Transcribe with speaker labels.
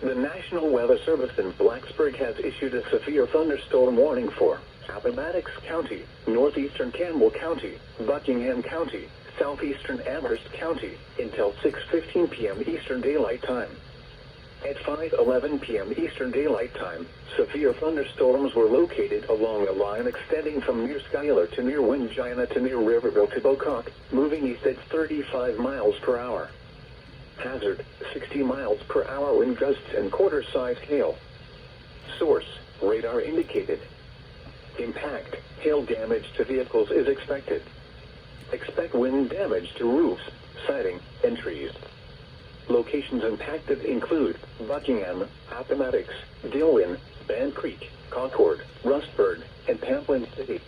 Speaker 1: The National Weather Service in Blacksburg has issued a severe thunderstorm warning for Appomattox County, northeastern Campbell County, Buckingham County, southeastern Amherst County, until 6:15 p.m. Eastern Daylight Time. At 5:11 p.m. Eastern Daylight Time, severe thunderstorms were located along a line extending from near Schuyler to near Wingina to near Riverville to Bocock, moving east at 35 miles per hour. Hazard, 60 miles per hour wind gusts and quarter-sized hail. Source, radar indicated. Impact, hail damage to vehicles is expected. Expect wind damage to roofs, siding, and trees. Locations impacted include Buckingham, Appomattox, Dillwyn, Band Creek, Concord, Rustburg, and Pamplin City.